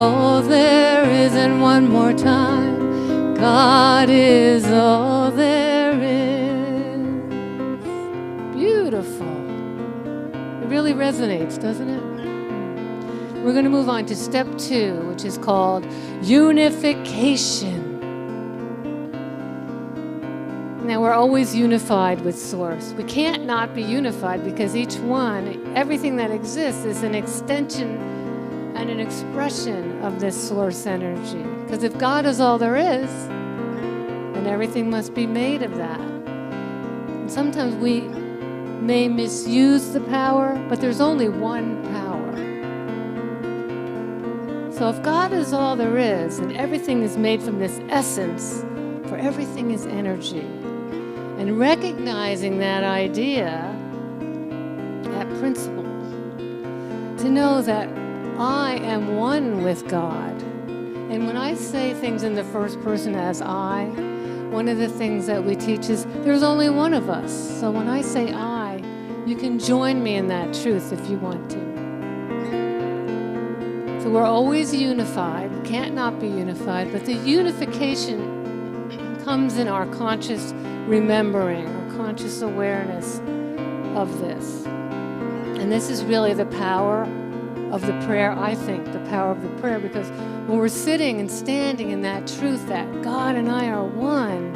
all there is, and one more time. God is all there is. Beautiful. It really resonates, doesn't it? We're going to move on to step 2, which is called unification. Now, we're always unified with Source. We can't not be unified because each one, everything that exists is an extension and an expression of this Source energy. Because if God is all there is, then everything must be made of that. And sometimes we may misuse the power, but there's only one power. So if God is all there is, and everything is made from this essence, for everything is energy, and recognizing that idea, that principle, to know that I am one with God. And when I say things in the first person as I, one of the things that we teach is there's only one of us. So when I say I, you can join me in that truth if you want to. So we're always unified. We can't not be unified, but the unification comes in our conscious remembering, our conscious awareness of this. And this is really the power of the prayer, I think, the power of the prayer, because when we're sitting and standing in that truth that God and I are one,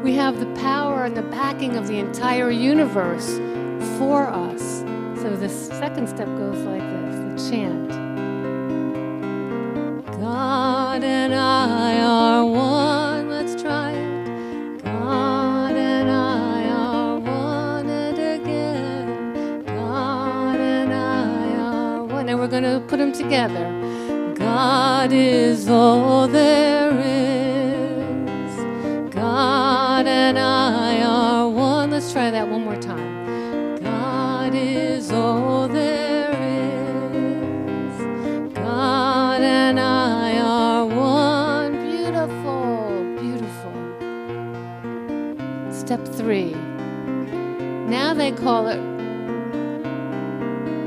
we have the power and the backing of the entire universe for us. So the second step goes like this, the chant. God and I are one. Let's try it. God and I are one, and again. God and I are one. And we're going to put them together. God is all there is. God and I are one. Let's try that one more time. God is all there is. God and I are one. Beautiful, beautiful. Step 3. Now they call it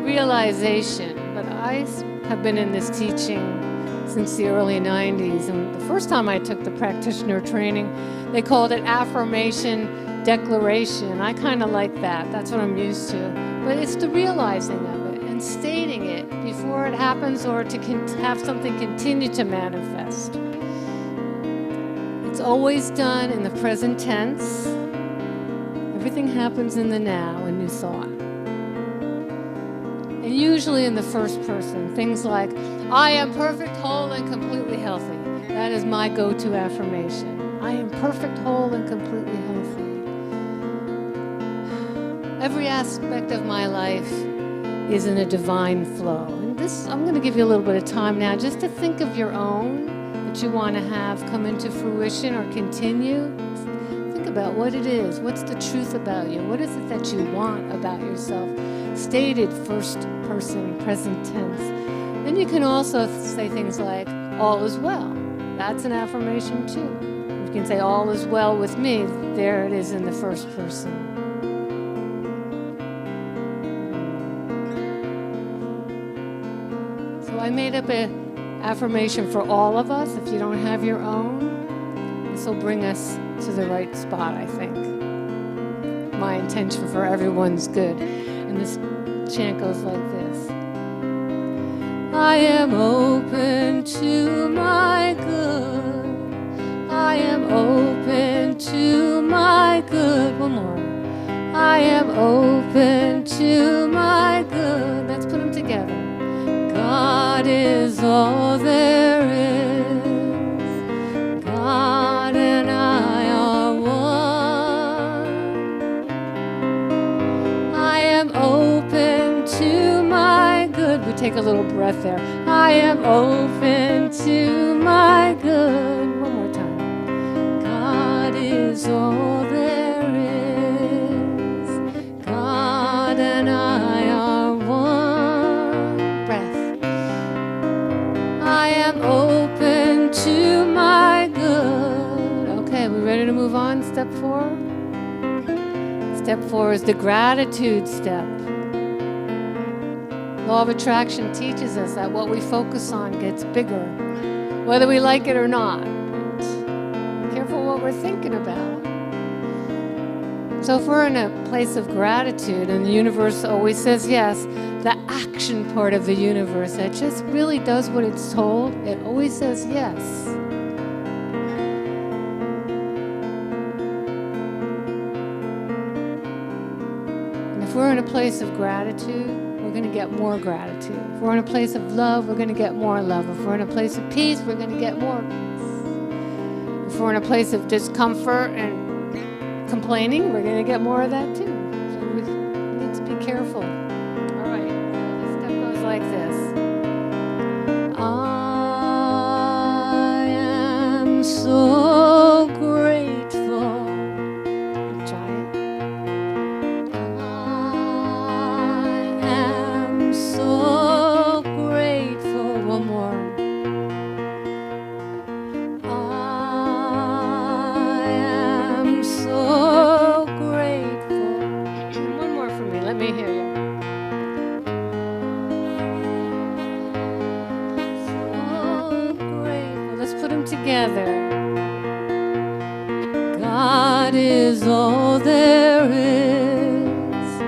realization, but I have been in this teaching since the early 90s, and the first time I took the practitioner training, they called it affirmation declaration. I kind of like that. That's what I'm used to. But it's the realizing of it and stating it before it happens, or to have something continue to manifest. It's always done in the present tense. Everything happens in the now, in new thought. And usually in the first person, things like, I am perfect, whole, and completely healthy. That is my go-to affirmation. I am perfect, whole, and completely healthy. Every aspect of my life is in a divine flow. And this, I'm going to give you a little bit of time now just to think of your own that you want to have come into fruition or continue. Think about what it is. What's the truth about you? What is it that you want about yourself? Stated first person, present tense. Then you can also say things like, all is well. That's an affirmation too. You can say, all is well with me. There it is in the first person. So I made up an affirmation for all of us. If you don't have your own, this will bring us to the right spot, I think. My intention for everyone's good. And this chant goes like this. I am open to my good. I am open to my good. One more. I am open to my good. Let's put them together. God is all there is. God and I are one. I am open to my good. We take a little breath there. I am open to my good. One more time. God is all there is. God and I are one. Breath. I am open to my good. Okay, we ready to move on? Step 4. Step 4 is the gratitude step. Law of attraction teaches us that what we focus on gets bigger, whether we like it or not. Careful what we're thinking about. So if we're in a place of gratitude and the universe always says yes, the action part of the universe that just really does what it's told, it always says yes. And if we're in a place of gratitude, we're going to get more gratitude. If we're in a place of love, we're going to get more love. If we're in a place of peace, we're going to get more peace. If we're in a place of discomfort and complaining, we're going to get more of that too. So we need to be careful. All right, the step goes like this. I am so grateful. Try it. I am so grateful. One more. So grateful. And one more for me. Let me hear you. So grateful. Let's put them together. God is all there is.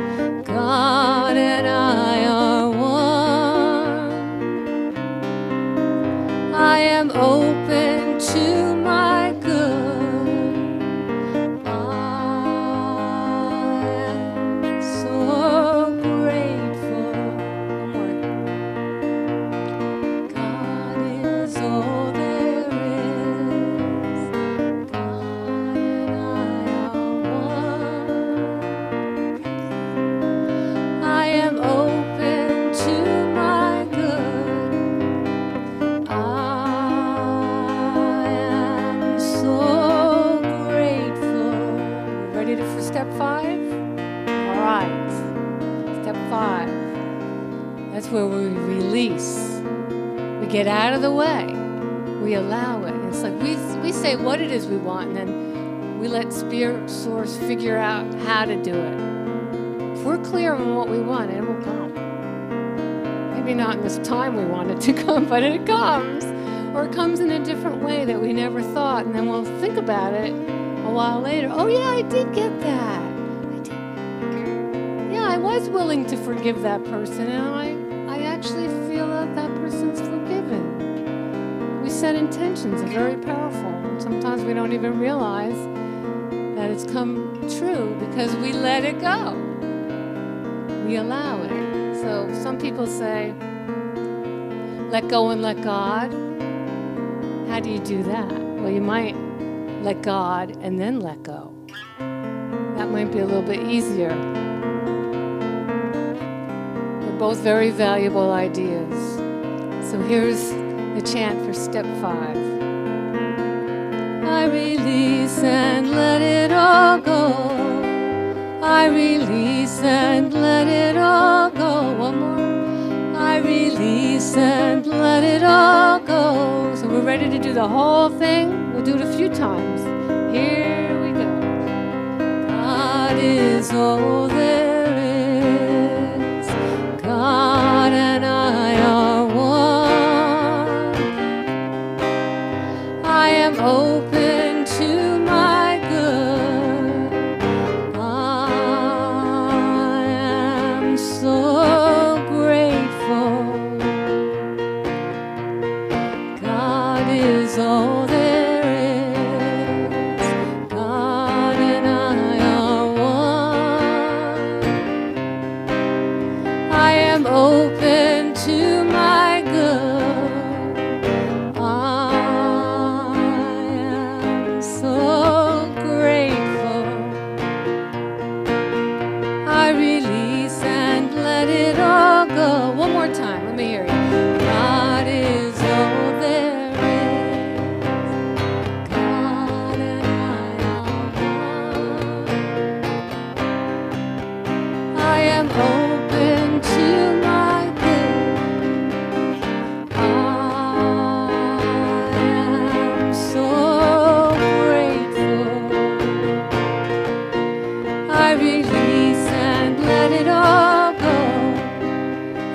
God and I are one. I am open to my good. Step 5? All right. Step 5. That's where we release. We get out of the way. We allow it. It's like we say what it is we want, and then we let Spirit Source figure out how to do it. If we're clear on what we want, it will come. Maybe not in this time we want it to come, but it comes. Or it comes in a different way that we never thought, and then we'll think about it a while later. Oh yeah, I did get that. I was willing to forgive that person, and I actually feel that that person's forgiven. We set intentions are very powerful. Sometimes we don't even realize that it's come true because we let it go. We allow it. So some people say, let go and let God. How do you do that? Well, you might let God and then let go. That might be a little bit easier. They're both very valuable ideas. So here's the chant for step 5. I release and let it all go. I release and let it all go. One more. I release and let it all go. So we're ready to do the whole thing. We'll do it a few times. Here we go. God is all there is. God and I are one. I am open to my good. I am so grateful. God is all there is. God and I are one.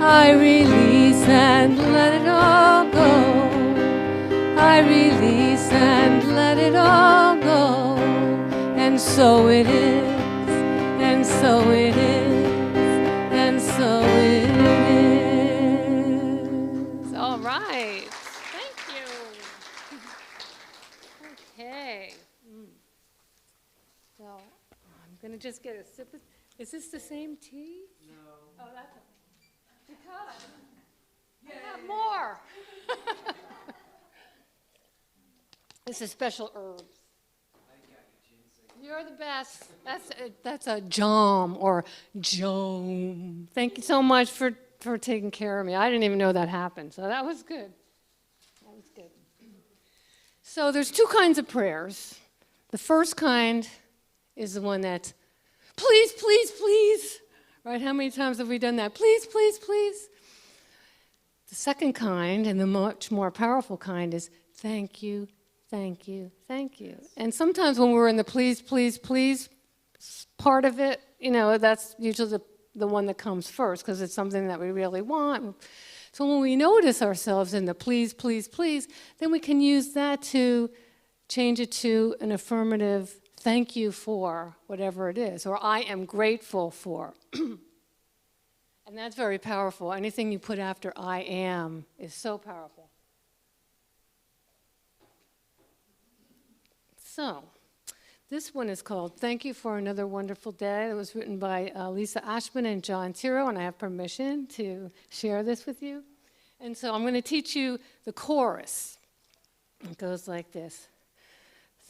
I release and let it all go. I release and let it all go. And so it is, and so it is, and so it is. All right. Thank you. Okay. So I'm going to just get a sip of, is this the same tea? No. Oh, that's a, because I have more. This is special herbs. You're the best. That's a jom or jom. Thank you so much for taking care of me. I didn't even know that happened, so that was good. That was good. So there's two kinds of prayers. The first kind is the one that's, please, please, please. Right? How many times have we done that? Please, please, please. The second kind, and the much more powerful kind, is thank you, thank you, thank you. And sometimes when we're in the please, please, please part of it, you know, that's usually the one that comes first because it's something that we really want. So when we notice ourselves in the please, please, please, then we can use that to change it to an affirmative thank you for whatever it is, or I am grateful for. And that's very powerful. Anything you put after I am is so powerful. So, this one is called Thank You for Another Wonderful Day. It was written by Lisa Ashman and John Tiro, and I have permission to share this with you. And so I'm going to teach you the chorus. It goes like this.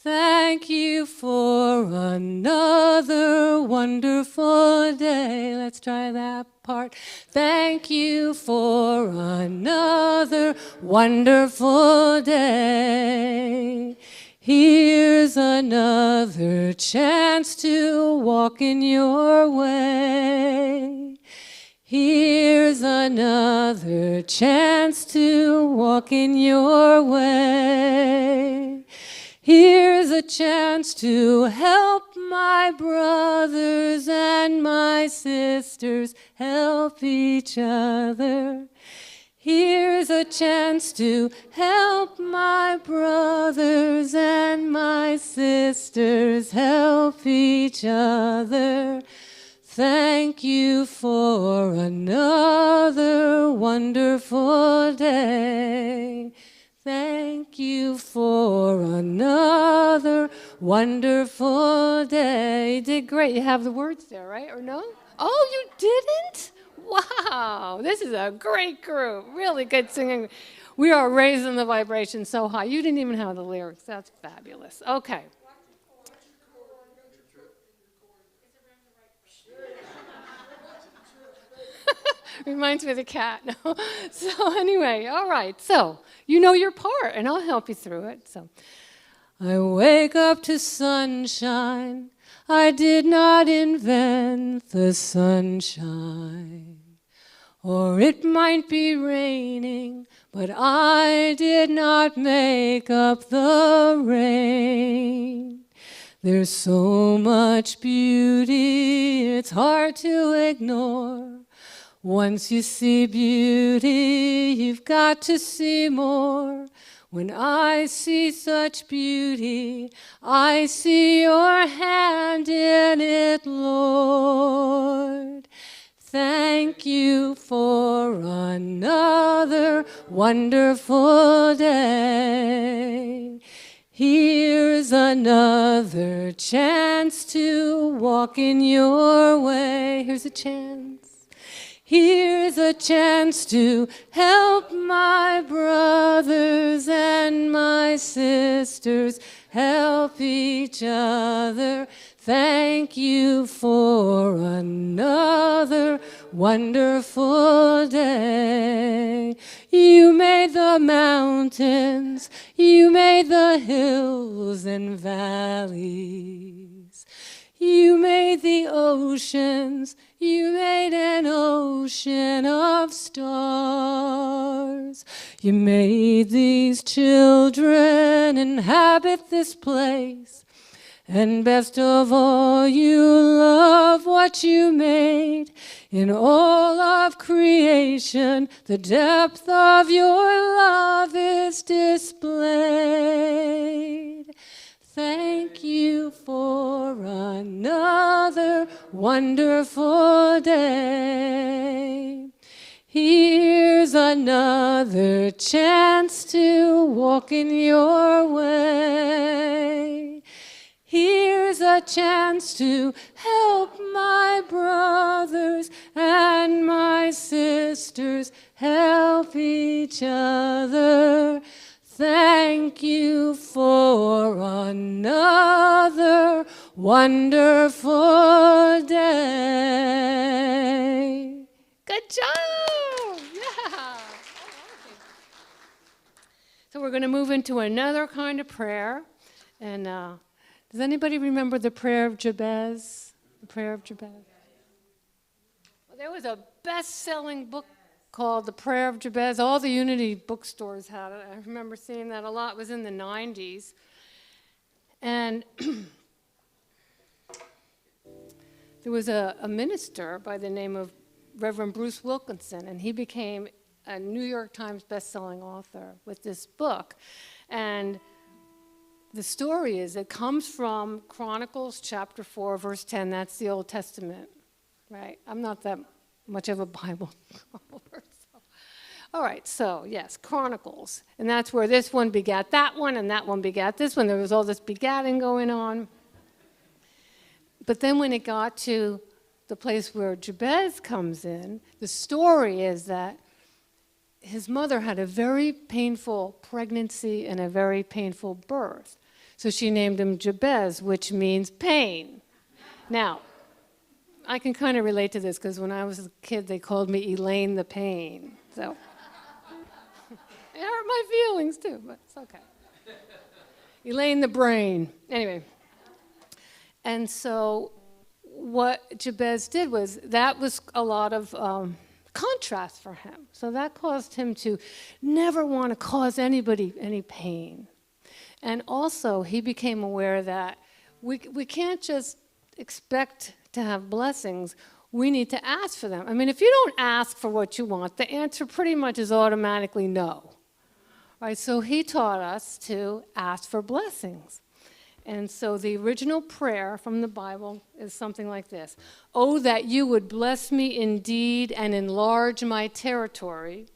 Thank you for another wonderful day. Let's try that part. Thank you for another wonderful day. Here's another chance to walk in your way. Here's another chance to walk in your way. Here's a chance to help my brothers and my sisters help each other. Here's a chance to help my brothers and my sisters help each other. Thank you for another wonderful day. Thank you for another wonderful day. You did great. You have the words there, right? Or no? Oh, you didn't? Wow. This is a great group. Really good singing. We are raising the vibration so high. You didn't even have the lyrics. That's fabulous. Okay. Reminds me of the cat. No. So anyway, all right. So you know your part, and I'll help you through it. So I wake up to sunshine. I did not invent the sunshine. Or it might be raining, but I did not make up the rain. There's so much beauty, it's hard to ignore. Once you see beauty, you've got to see more. When I see such beauty, I see your hand in it, Lord. Thank you for another wonderful day. Here's another chance to walk in your way. Here's a chance. Here's a chance to help my brothers and my sisters help each other. Thank you for another wonderful day. You made the mountains, you made the hills and valleys. You made the oceans, you made an ocean of stars. You made these children inhabit this place. And best of all, you love what you made. In all of creation, the depth of your love is displayed. Thank you for another wonderful day. Here's another chance to walk in your way. Here's a chance to help my brothers and my sisters help each other. Thank you for another wonderful day. Good job! Yeah. So we're going to move into another kind of prayer. And does anybody remember the prayer of Jabez? The prayer of Jabez? Well, there was a best-selling book called The Prayer of Jabez. All the Unity bookstores had it. I remember seeing that a lot. It was in the 90s. And there was a minister by the name of Reverend Bruce Wilkinson, and he became a New York Times best-selling author with this book. And the story is, it comes from Chronicles chapter 4, verse 10. That's the Old Testament, right? I'm not that much of a Bible scholar. All right, so yes, Chronicles. And that's where this one begat that one, and that one begat this one. There was all this begatting going on. But then when it got to the place where Jabez comes in, the story is that his mother had a very painful pregnancy and a very painful birth. So she named him Jabez, which means pain. Now, I can kind of relate to this because when I was a kid, they called me Elaine the Pain. So it hurt my feelings too, but it's okay. Elaine the Brain. Anyway. And so what Jabez did was, that was a lot of contrast for him. So that caused him to never want to cause anybody any pain. And also, he became aware that we can't just expect to have blessings. We need to ask for them. I mean, if you don't ask for what you want, the answer pretty much is automatically no. Right? So he taught us to ask for blessings. And so the original prayer from the Bible is something like this. Oh, that you would bless me indeed and enlarge my territory,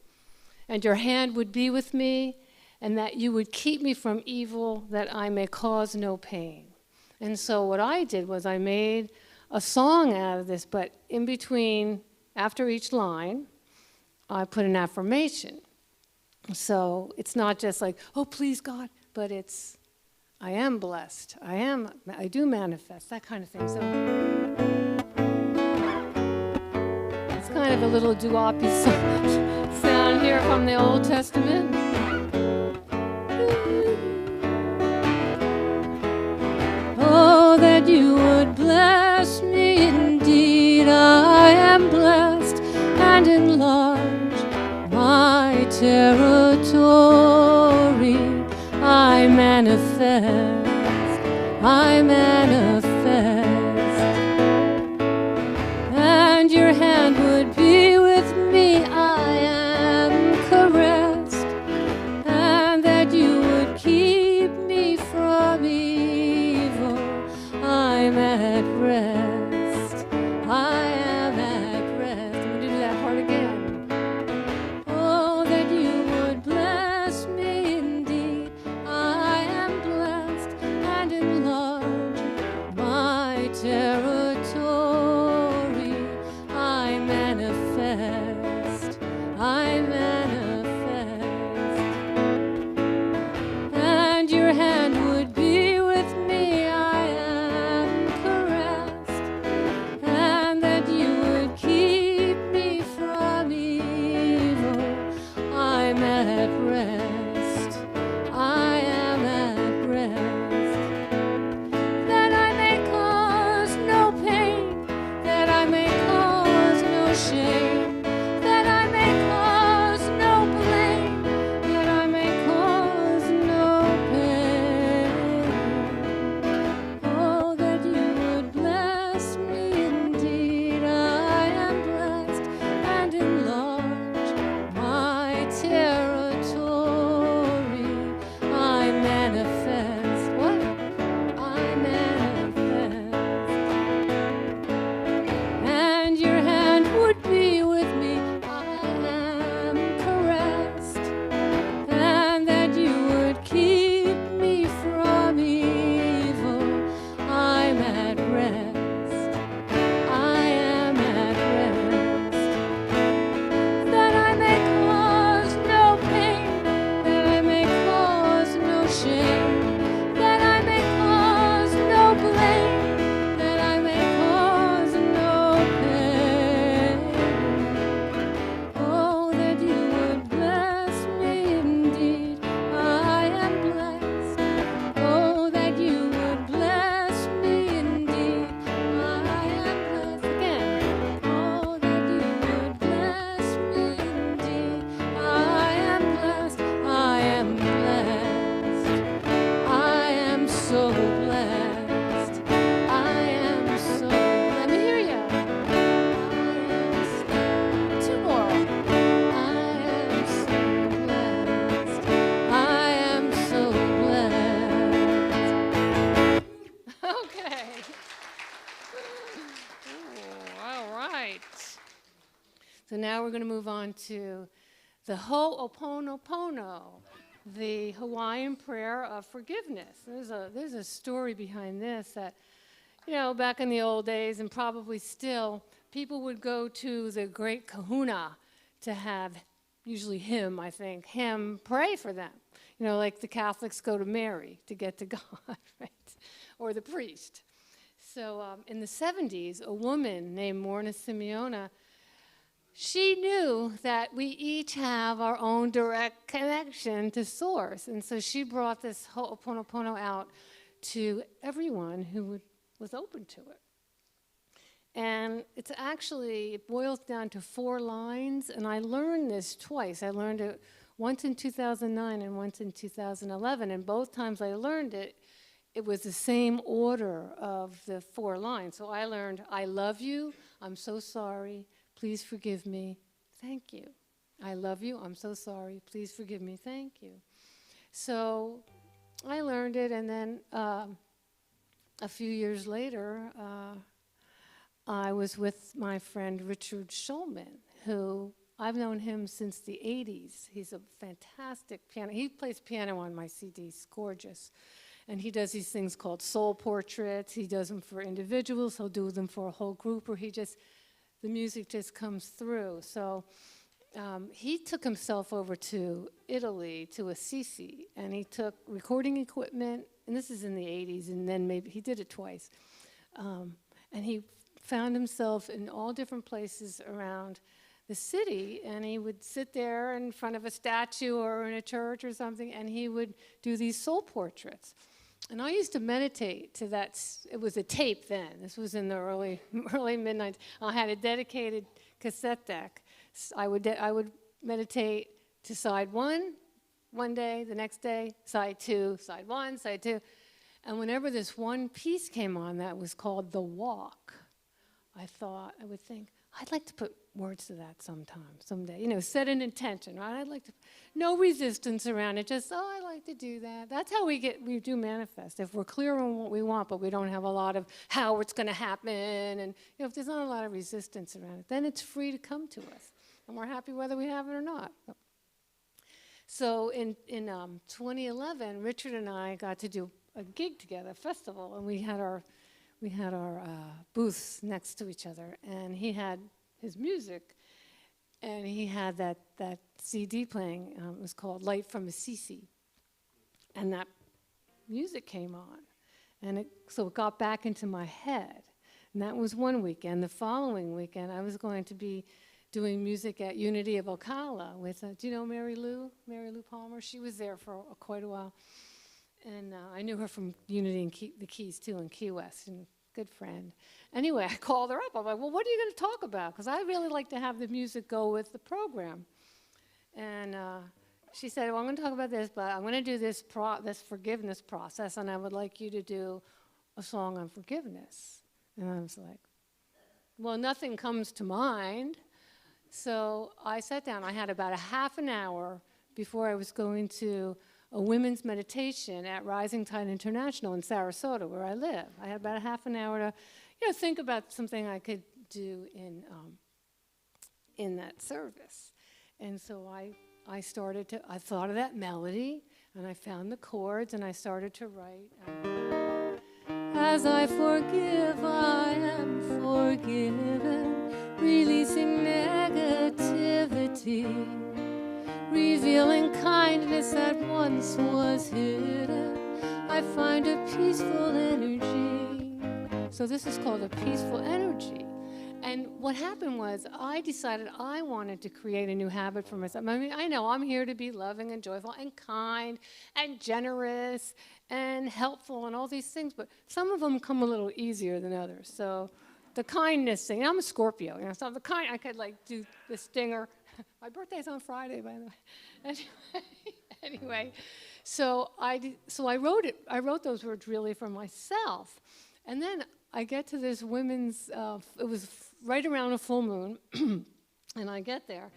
and your hand would be with me, and that you would keep me from evil, that I may cause no pain. And so what I did was I made a song out of this, but in between, after each line, I put an affirmation. So it's not just like, oh, please, God, but it's, I am blessed. I do manifest, that kind of thing. So it's kind of a little doo-woppy sound here from the Old Testament. Oh, that you would bless me indeed. I am blessed, and enlarge my territory. I manifest, and your hand would be with me. I am caressed, and that you would keep me from evil. I'm at rest, I am at rest. I'm going to do that part again. Oh, that you would bless me indeed. I am blessed, and enlarge my territory. I manifest, and your hand would be with me. I am caressed, and that you would keep me from evil. I'm at rest, I am at rest, that I may cause no pain, that I may cause no shame, that I may cause move on to the Ho'oponopono, the Hawaiian prayer of forgiveness. There's a story behind this that, back in the old days, and probably still, people would go to the great kahuna to have, usually him, pray for them. Like the Catholics go to Mary to get to God, right? Or the priest. So in the 70s, a woman named Morna Simeona, she knew that we each have our own direct connection to Source. And so she brought this Ho'oponopono out to everyone who was open to it. And it boils down to 4 lines. And I learned this twice. I learned it once in 2009 and once in 2011. And both times I learned it, it was the same order of the 4 lines. So I learned, I love you, I'm so sorry, please forgive me, thank you. I love you, I'm so sorry, please forgive me, thank you. So I learned it, and then a few years later, I was with my friend Richard Schulman, who I've known him since the 80s. He's a fantastic piano. He plays piano on my CDs, gorgeous. And he does these things called soul portraits. He does them for individuals. He'll do them for a whole group, or the music just comes through. So he took himself over to Italy, to Assisi, and he took recording equipment, and this is in the 80s, and then maybe he did it twice. And he found himself in all different places around the city, and he would sit there in front of a statue or in a church or something, and he would do these soul portraits. And I used to meditate to that. It was a tape then. This was in the early mid-90s. I had a dedicated cassette deck. I would meditate to side 1 one day, the next day, side 2, side 1, side 2. And whenever this one piece came on that was called The Walk, I would think, I'd like to put words to that someday. Set an intention, right? No resistance around it, just, I like to do that. That's how we do manifest. If we're clear on what we want, but we don't have a lot of how it's going to happen, and if there's not a lot of resistance around it, then it's free to come to us. And we're happy whether we have it or not. So in 2011, Richard and I got to do a gig together, a festival, and we had our booths next to each other, and he had his music, and he had that CD playing. It was called Light from Assisi, and that music came on, and so it got back into my head, and that was one weekend. The following weekend, I was going to be doing music at Unity of Ocala with, do you know Mary Lou Palmer? She was there for quite a while, and I knew her from Unity and the Keys too, in Key West, and good friend. Anyway, I called her up. I'm like, well, what are you going to talk about? Because I really like to have the music go with the program. And she said, well, I'm going to talk about this, but I'm going to do this forgiveness process, and I would like you to do a song on forgiveness. And I was like, well, nothing comes to mind. So I sat down. I had about a half an hour before I was going to a women's meditation at Rising Tide International in Sarasota, where I live. I had about a half an hour to, think about something I could do in that service. And so I thought of that melody, and I found the chords, and I started to write. As I forgive, I am forgiven, releasing negativity, revealing kindness that once was hidden. I find a peaceful energy. So this is called a peaceful energy. And what happened was I decided I wanted to create a new habit for myself. I mean, I know I'm here to be loving and joyful and kind and generous and helpful and all these things, but some of them come a little easier than others. So the kindness thing, I'm a Scorpio, so I could do the stinger. My birthday's on Friday, by the way. Anyway, so I wrote it. I wrote those words really for myself, and then I get to this women's. It was right around a full moon, and I get there,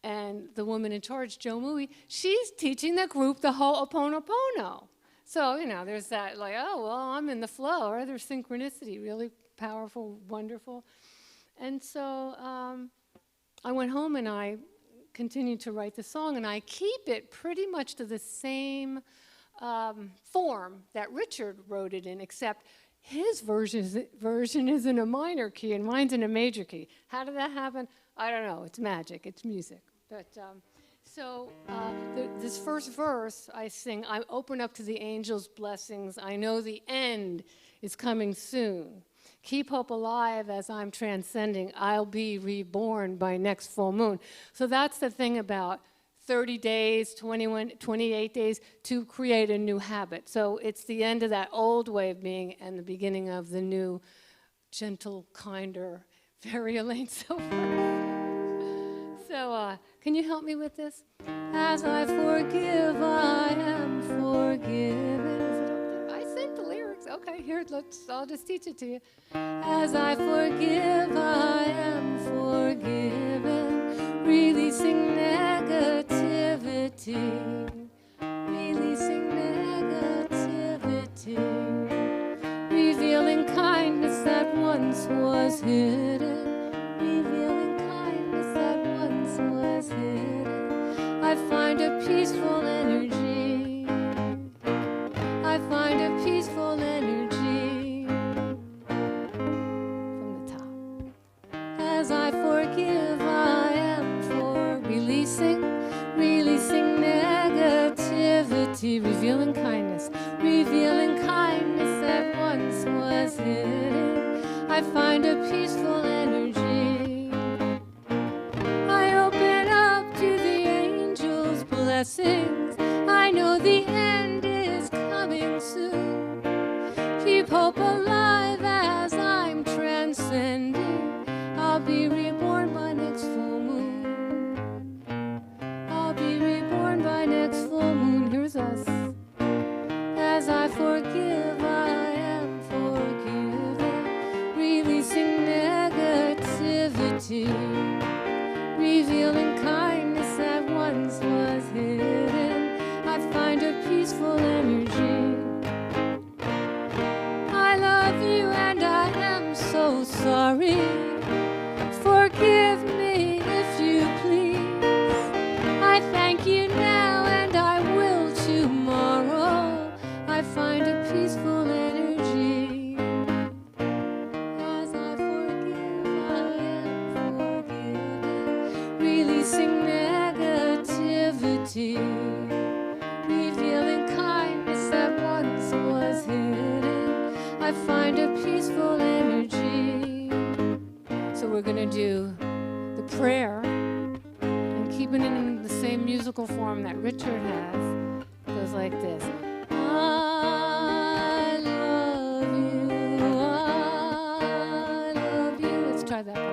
and the woman in charge, Jo Mui, she's teaching the group the Ho'oponopono. So there's that oh well, I'm in the flow, or there's synchronicity, really powerful, wonderful, and so. I went home and I continued to write the song, and I keep it pretty much to the same form that Richard wrote it in, except his version is in a minor key and mine's in a major key. How did that happen? I don't know. It's magic. It's music. But this first verse I sing, I open up to the angels' blessings. I know the end is coming soon. Keep hope alive as I'm transcending. I'll be reborn by next full moon. So that's the thing about 30 days, 21, 28 days to create a new habit. So it's the end of that old way of being and the beginning of the new, gentle, kinder, very Elaine Silver. So can you help me with this? As I forgive, I am forgiven. I sent the lyrics. Okay, here, I'll just teach it to you. As I forgive, I am forgiven. Releasing negativity. Releasing negativity. Revealing kindness that once was hidden. Revealing kindness that once was hidden. I find a peaceful energy. I find a peaceful energy. From the top. As I forgive, I am for releasing negativity, revealing kindness that once was hidden. I find a peaceful energy. I open up to the angels' blessings. I know the end is coming soon. Keep hope alive as I'm transcending. I'll be reborn by next full moon. I'll be reborn by next full moon. Here's us. As I forgive, I am forgiven. Releasing negativity. Revealing kindness that once was hidden. I find a peaceful energy. I love you and I am so sorry. Forgive me if you please. I thank you now and I will tomorrow. I find a peaceful energy. As I forgive, I am forgiven. Releasing negativity. Revealing kindness that once was hidden. I find a peaceful energy. So we're going to do the prayer and keeping it in the same musical form that Richard has. It goes like this. I love you, I love you. Let's try that part.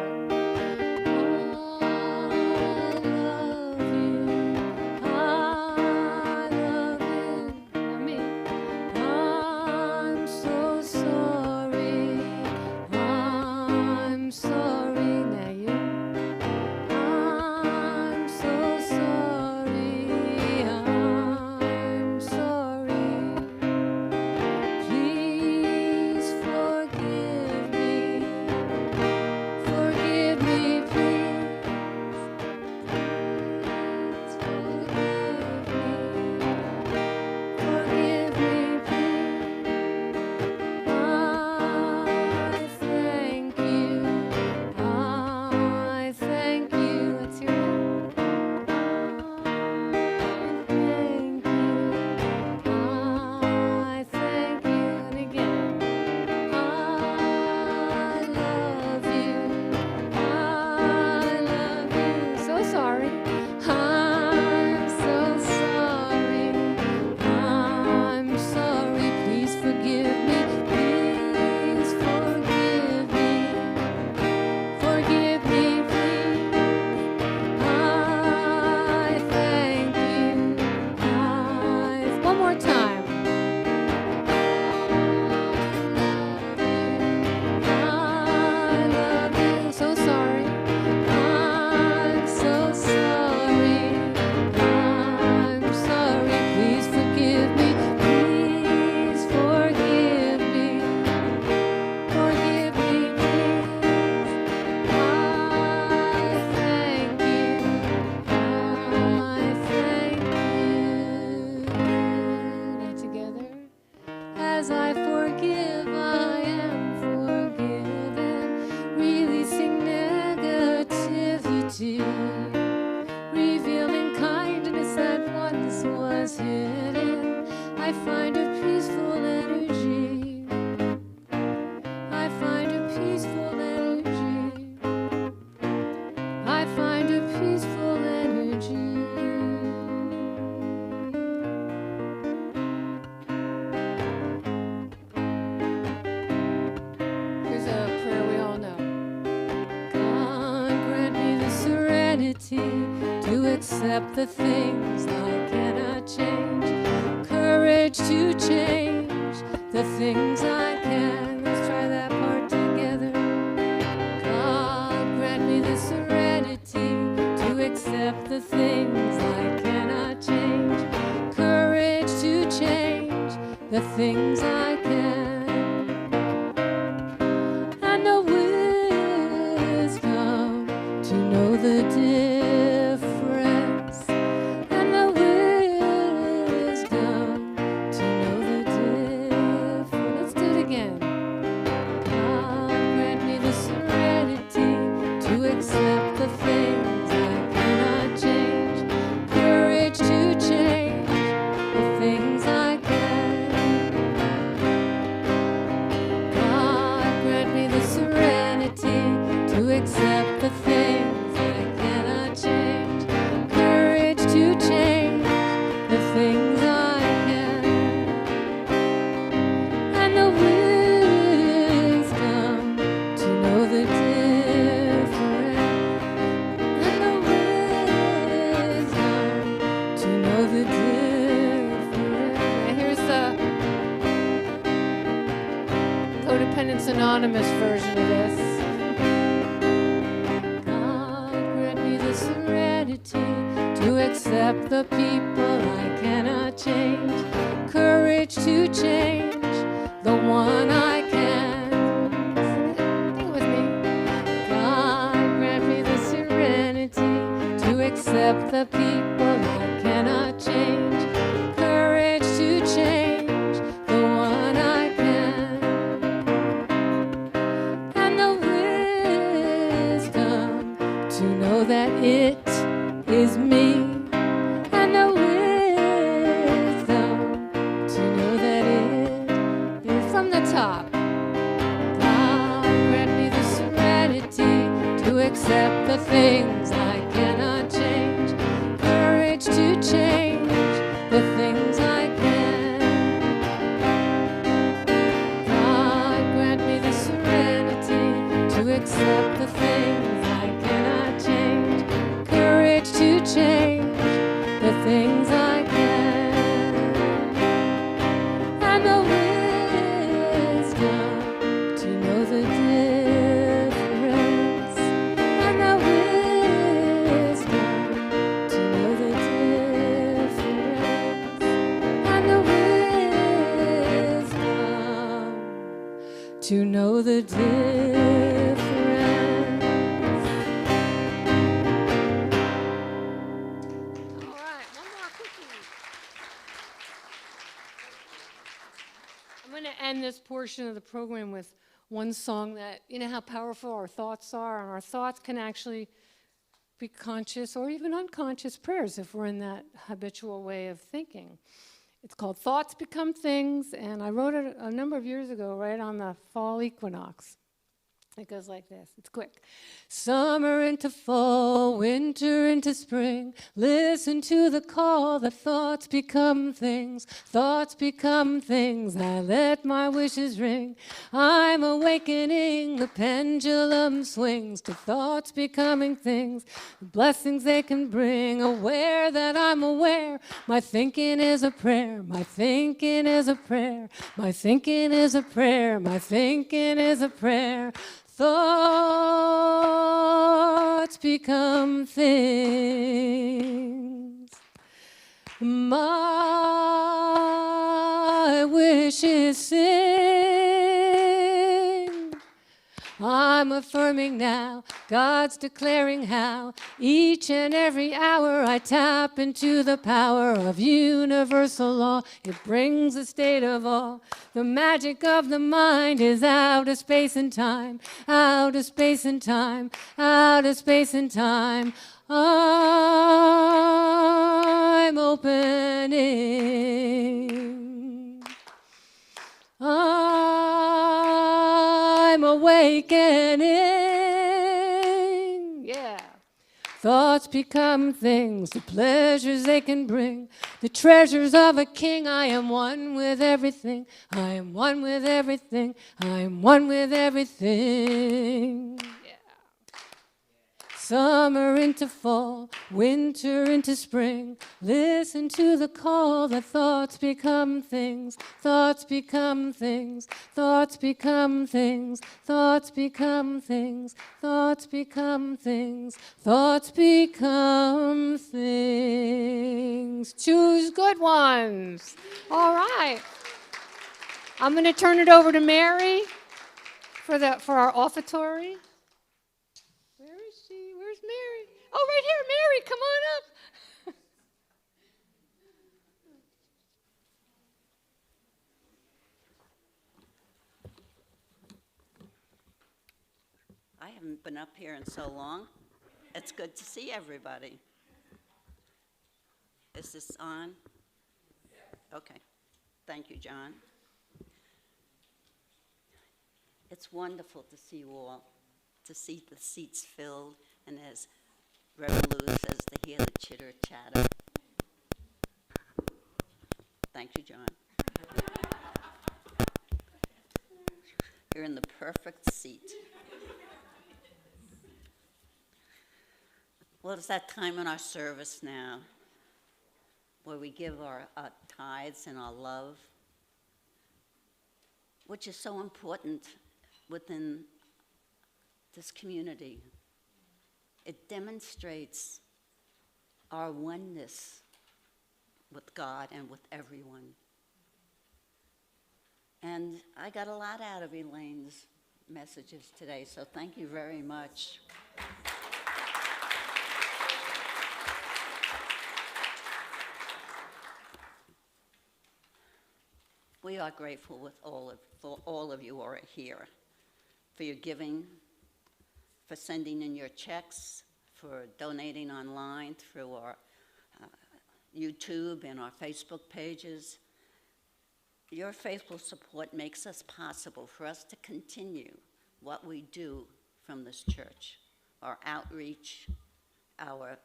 as I forgive, I am forgiven. Releasing negativity, revealing kindness that once was hidden. I find a peaceful energy. I find a peaceful energy. I find a peaceful energy. Here's a prayer we all know. God, grant me the serenity to accept the things I cannot change. Courage to change the things I can. Let's try that part together. God, grant me the serenity to accept the things I cannot change. Courage to change the things I can. And the wisdom to know the difference. And the wisdom to know the difference. Let's do it again. God, grant me the serenity to accept the things I cannot change. Courage to change the things I can. God, grant me the serenity to accept the things I cannot change. Courage to change the things I can. And the wisdom to know the difference. And the wisdom to know the difference. Now here's the Codependence Anonymous version of this. God, grant me the serenity to accept the people I cannot change. Courage to change the one I can. Sing it with me. God, grant me the serenity to accept the people I cannot change. Courage to change the one I can. And the wisdom to know that it is me. And the wisdom to know that it is from the top. God, grant me the serenity to accept the things I cannot change. Courage to change the things I can. God, grant me the serenity to accept the things I cannot change. Courage to change the things I can. And the wisdom to know the difference. And the wisdom to know the difference. And the wisdom to know the difference. All right, one more cookie. I'm going to end this portion of the program with one song that, you know how powerful our thoughts are, and our thoughts can actually be conscious or even unconscious prayers if we're in that habitual way of thinking. It's called Thoughts Become Things, and I wrote it a number of years ago, right on the fall equinox. It goes like this. It's quick. Summer into fall, winter into spring. Listen to the call that thoughts become things. Thoughts become things. I let my wishes ring. I'm awakening. The pendulum swings to thoughts becoming things. The blessings they can bring. Aware that I'm aware. My thinking is a prayer. My thinking is a prayer. My thinking is a prayer. My thinking is a prayer. Thoughts become things. My wishes sing. I'm affirming now, God's declaring how each and every hour I tap into the power of universal law. It brings a state of awe. The magic of the mind is out of space and time, out of space and time, out of space and time. I'm opening. I'm awakening. Yeah. Thoughts become things, the pleasures they can bring, the treasures of a king. I am one with everything. I am one with everything. I am one with everything. Summer into fall, winter into spring. Listen to the call that thoughts become things. Thoughts become things. Thoughts become things. Thoughts become things. Thoughts become things. Thoughts become things. Choose good ones. All right. I'm going to turn it over to Mary for our offertory. Where's Mary? Oh, right here, Mary, come on up. I haven't been up here in so long. It's good to see everybody. Is this on? Okay. Thank you, John. It's wonderful to see you all, to see the seats filled, and as Reverend Lou says, to hear the chitter-chatter. Thank you, John. You're in the perfect seat. Well, it's that time in our service now where we give our tithes and our love, which is so important within this community. It demonstrates our oneness with God and with everyone. And I got a lot out of Elaine's messages today, so thank you very much. We are grateful for all of you who are here, for your giving, for sending in your checks, for donating online through our YouTube and our Facebook pages. Your faithful support makes us possible for us to continue what we do from this church, our outreach, our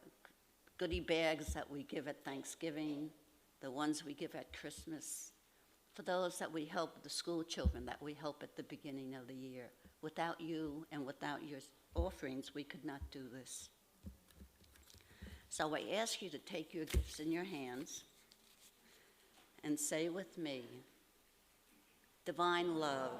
goodie bags that we give at Thanksgiving, the ones we give at Christmas, for those that we help, the school children that we help at the beginning of the year. Without you and without your offerings, we could not do this. So I ask you to take your gifts in your hands and say with me, divine love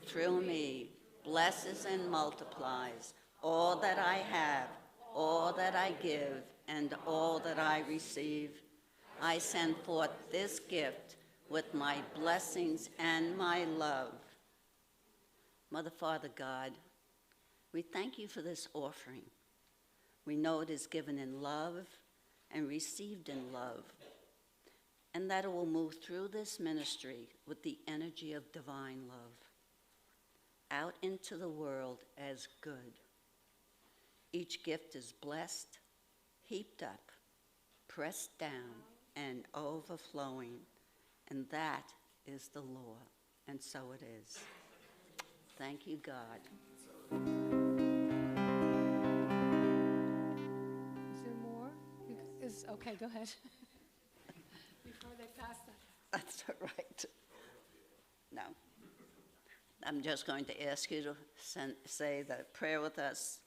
through me blesses and multiplies all that I have, all that I give, and all that I receive. I send forth this gift with my blessings and my love. Mother, Father, God, we thank you for this offering. We know it is given in love and received in love, and that it will move through this ministry with the energy of divine love out into the world as good. Each gift is blessed, heaped up, pressed down, and overflowing, and that is the law, and so it is. Thank you, God. Is there more? Okay, go ahead. Before they pass that. That's all right. No. I'm just going to ask you to say the prayer with us.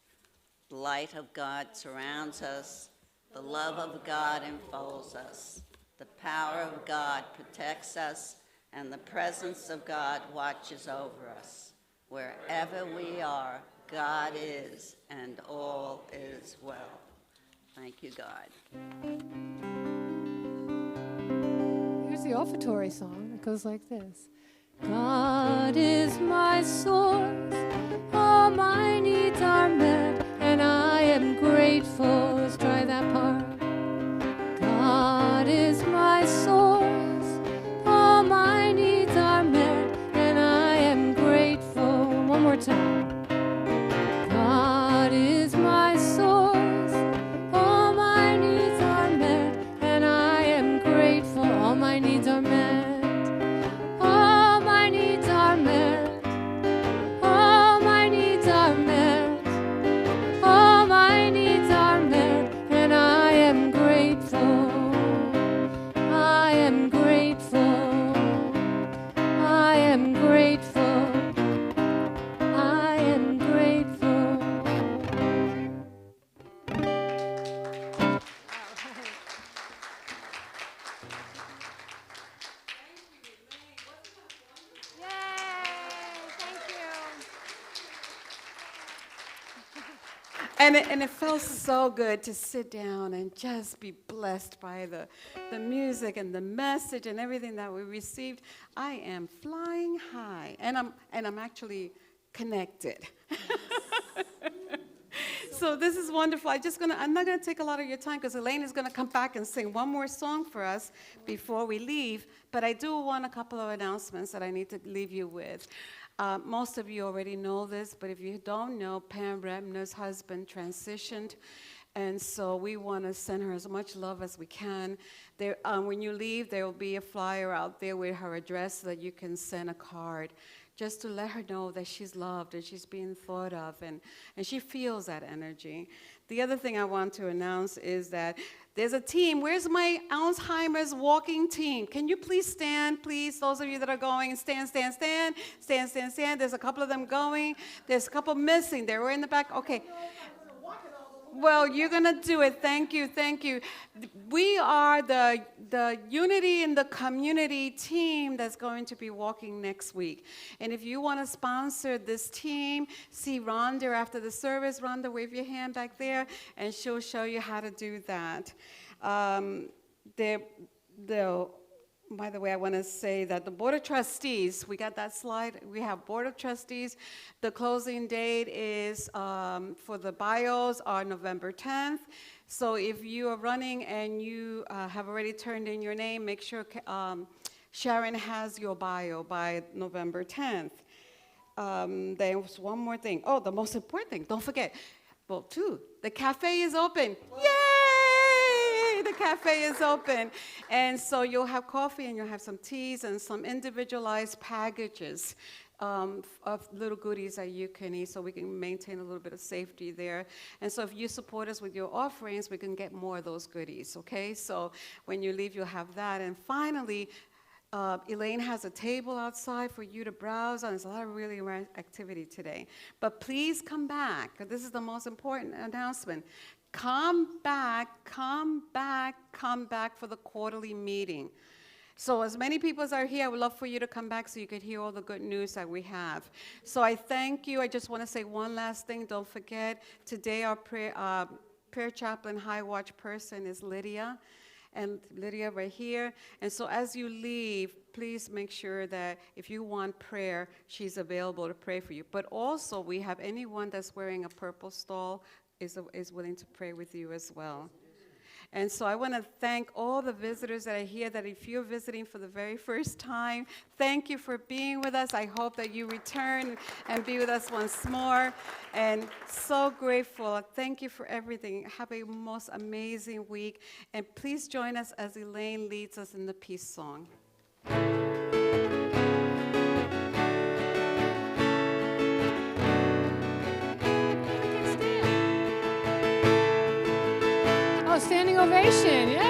The light of God surrounds us. The love of God enfolds us. The power of God protects us, and the presence of God watches over us. Wherever we are, God is, and all is well. Thank you, God. Here's the offertory song. It goes like this. God is my source. all my needs are met, and I am grateful. Let's try that part. God is my source, all my needs are met, and I am grateful. One more time. God is my source, all my needs are met, and I am grateful. All my needs are met, all my needs are met, all my needs are met, all my needs are met, and I am grateful. I am grateful. I am grateful. I am grateful. And it felt so good to sit down and just be blessed by the music and the message and everything that we received. I am flying high, and I'm actually connected. So this is wonderful. I'm not gonna take a lot of your time because Elaine is gonna come back and sing one more song for us before we leave. But I do want a couple of announcements that I need to leave you with. Most of you already know this, but if you don't know, Pam Rebner's husband transitioned, and so we want to send her as much love as we can. There, when you leave, there will be a flyer out there with her address so that you can send a card, just to let her know that she's loved and she's being thought of, and she feels that energy. The other thing I want to announce is that there's a team. Where's my Alzheimer's walking team? Can you please stand, please? Those of you that are going, stand, stand, stand, stand, stand, stand. There's a couple of them going. There's a couple missing. They were in the back. Okay. Well, you're going to do it. Thank you, thank you. We are the Unity in the Community team that's going to be walking next week. And if you want to sponsor this team, see Rhonda after the service. Rhonda, wave your hand back there, and she'll show you how to do that. By the way, I want to say that the Board of Trustees, we got that slide. We have Board of Trustees. The closing date is for the bios are November 10th. So if you are running and you have already turned in your name, make sure Sharon has your bio by November 10th. There's one more thing. Oh, the most important thing, don't forget. Well, two, the cafe is open. Yay! The cafe is open. And so you'll have coffee and you'll have some teas and some individualized packages of little goodies that you can eat, so we can maintain a little bit of safety there. And so if you support us with your offerings, we can get more of those goodies, okay? So when you leave, you'll have that. And finally, Elaine has a table outside for you to browse on. There's a lot of really rare activity today. But please come back, 'cause this is the most important announcement. Come back, come back, come back for the quarterly meeting. So as many people as are here, I would love for you to come back so you could hear all the good news that we have. So I thank you. I just want to say one last thing. Don't forget, today our prayer chaplain high watch person is Lydia. And Lydia right here. And so as you leave, please make sure that if you want prayer, she's available to pray for you. But also, we have anyone that's wearing a purple stole is willing to pray with you as well. And so I want to thank all the visitors that are here, that if you're visiting for the very first time, thank you for being with us. I hope that you return and be with us once more. And so grateful. Thank you for everything. Have a most amazing week. And please join us as Elaine leads us in the peace song. Standing ovation, yeah.